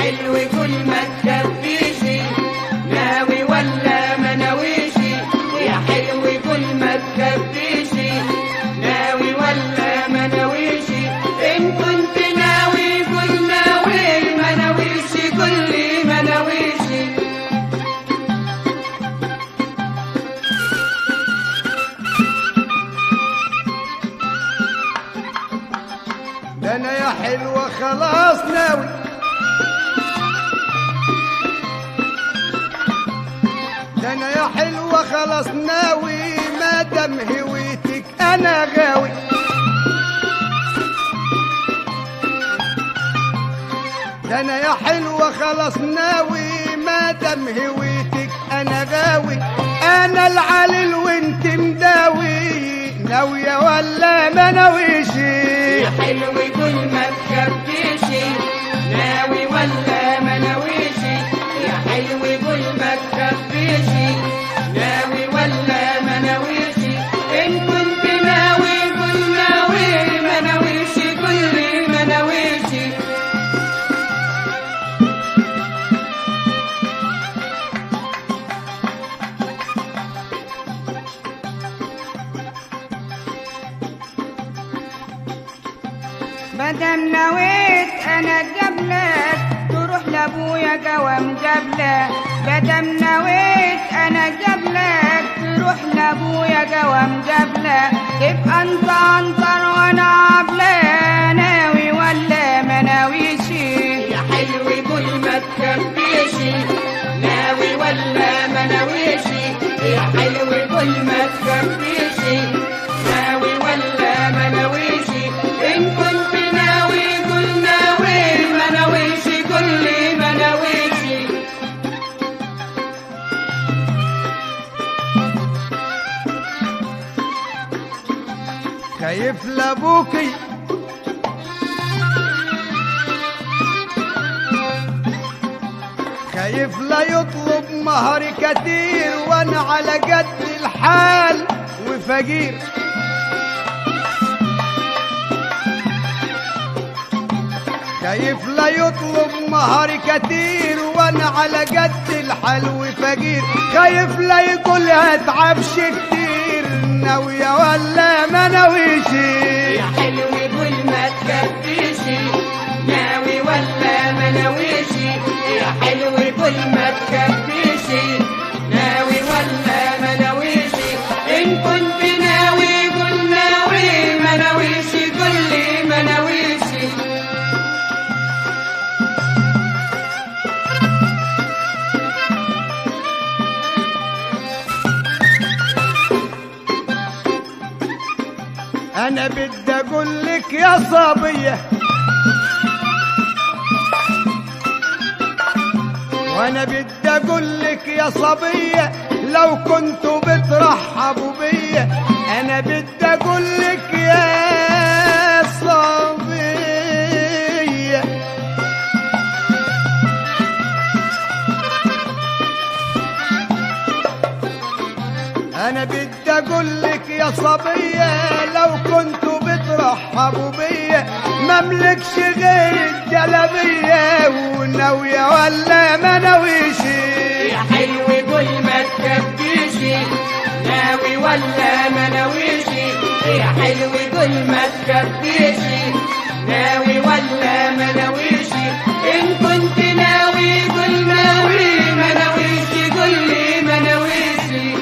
حلو كل ما تكفيشي، ناوي ولا ما ناويشي، يا حلو كل ما تكفيشي، ناوي ولا ما ناويشي، إن كنت ناوي قل ناوي، ما ناويشي قل لي ما ناويشي. ده انا يا حلوة خلاص ناوي، ده انا يا حلوة خلاص ناوي، ما دام هويتك انا غاوي. ده انا يا حلوة خلاص ناوي، ما دام هويتك انا غاوي. انا العليل وانت مداوي، ناوية ولا ما ناويشي؟ يا حلو كل ما تكفيشي، ناوي ولا ما ناويشي، يا حلو كل ما تكفيشي، ناوي ولا ما ناويشي، إن كنت ناوي قل ناوي، ما ناويشي قل لي ما ناويشي. مادام نويت انا جبلك تروح لابويا جوام جبلك، مادام نويت انا جبلك تروح لابويا جوام جبلك، تبقى انت عنتر وانا عبلة، ناوي ولا ما ناويشي؟ يا حلو كل ما تكفيشي، ناوي ولا ما ناويشي، يا حلو كل ما تكفيشي، ناوي ولا ما ناويشي، إن كنت ناوي قل ناوي، ما ناويشي قل لي ما ناويشي. خايف لابوكي خايف لا يطلب مهر كتير، وانا على قد الحال وفقير. خايف لا يطلب مهر كتير، وانا على قد الحال وفقير. خايف لا يقول هتعبش كتير، ناوية ولا ما ناويشي؟ يا حلو كل ما تكفيشي، ناوي ولا ما ناويشي، يا حلو كل ما تكفيشي، ناوي ولا ما ناويشي، إن كنت ناوي قل ناوي، ما ناويشي قل لي ما ناويشي. انا بدي اقول لك يا صبيه، وانا بدي اقول لك يا صبيه، لو كنتوا بترحبوا بيا، انا بدي اقول لك يا صبيه، انا بدي اقول لك يا صبيه، لو كنتوا بترحبوا بيا، مملكش غير الجلبيه، وناويه ولا ما ناويشي؟ يا حلو كل ما تكفيشي، ناوي ولا ما ناويشي، يا حلو كل ما تكفيشي، ناوي ولا ما ناويشي، إن كنت ناوي قل ناوي، ما ناويشي قل لي ما ناويشي.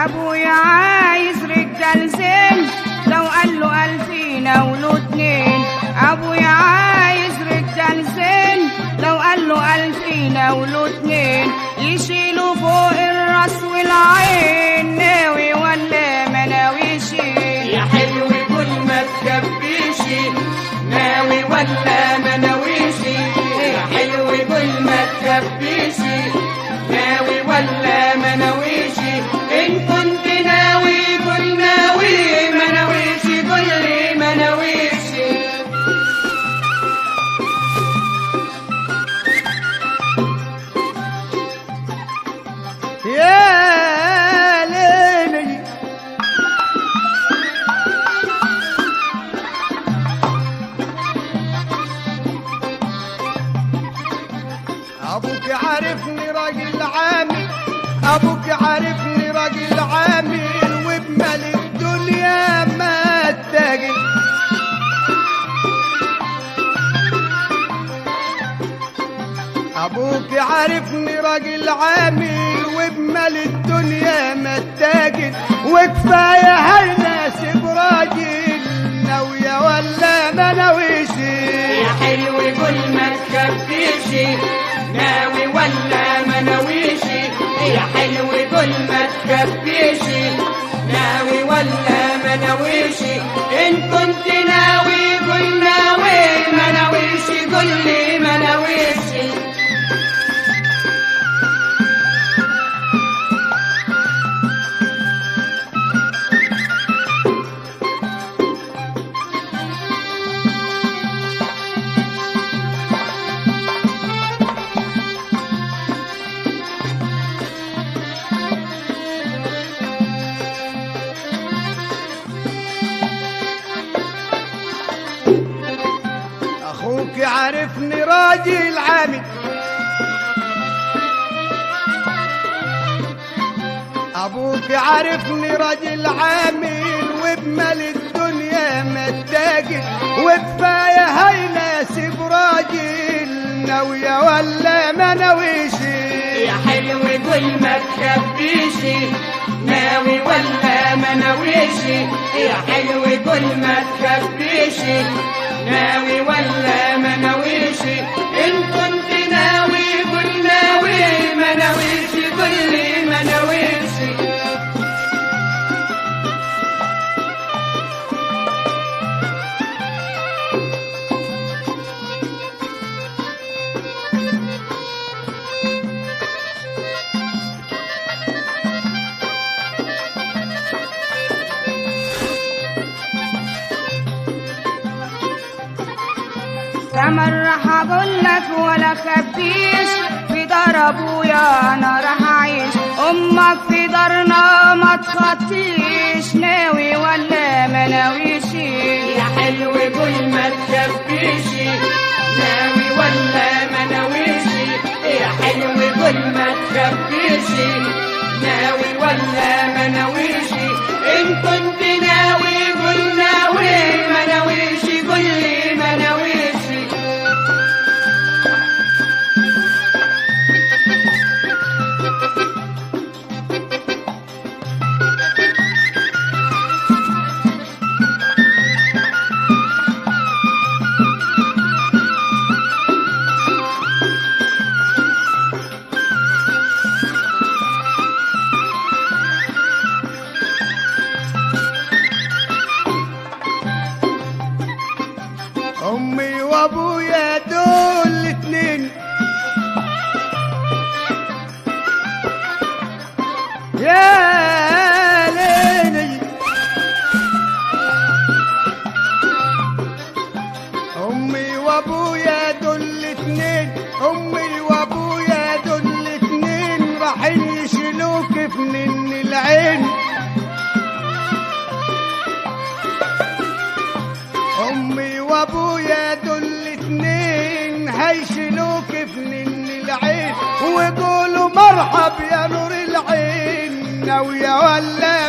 ابويا عايز رجال زين، لو قال له 2000 اولو 2. ابويا عايز رجال زين، لو قال له 2000 اولو 2، يشيلوا فوق الراس والعين، ناوي ولا ما ناويشي؟ يا حلو كل ما تكفيشي، ناوي ولا ما ناويشي، يا حلو كل ما تكفيشي، ناوي ولا ما ناويشي، يا ليلي ابوك عارفني راجل عامل، ابوك عارفني راجل عامل وبمال الدنيا ما اتاجل. ابوك عارفني راجل عامل وبمال الدنيا ما اتاجل، وكفايه هيناسب راجل ناويه ولا ما ناويشي. يا حلو كل ما تخبيشي ناوي ولا ما ناويشي. يا حلو كل ما تخبيشي ناوي ولا ما ناويشي. ان كنت ناوي قول ناوي، ما ناويشي قول لي ما ناويشي. اخوك عارفني راجل عامل، ابوك عارفني راجل عامل وبمال الدنيا ما اتاجل، وكفايه هيناسب راجل ناويه ولا ما ناويشي. يا حلو قول ما تخبيشي ناوي ولا ما ناويشي. يا حلو قول ما تخبيشي ناوي ولا ما ناويشي. ان كنت ناوي قول ناوي، ما ناويشي قول لي ما ناويشي. كمان راح اقول لك ولا خبيش، في دار ابويا انا راح اعيش، امك في دارنا ما تخطيش، ناوي ولا ما ناويشي. يا حلو قول ما تخبيشي ناوي ولا ما ناويشي. يا حلو قول ما تخبيشي ناوي ولا ما ناويشي. ان كنت ناوي قول ناوي، ما ناويشي قول لي ما ناويشي. امي وابويا دول الاتنين يا ليلي. امي وابويا دول الاتنين، امي وابويا دول الاتنين راحين يشيلوك في نن العين. امي وابويا دول الاتنين هيشيلوك في نن العين، ويقولوا مرحب يا نور العين ناويه ولا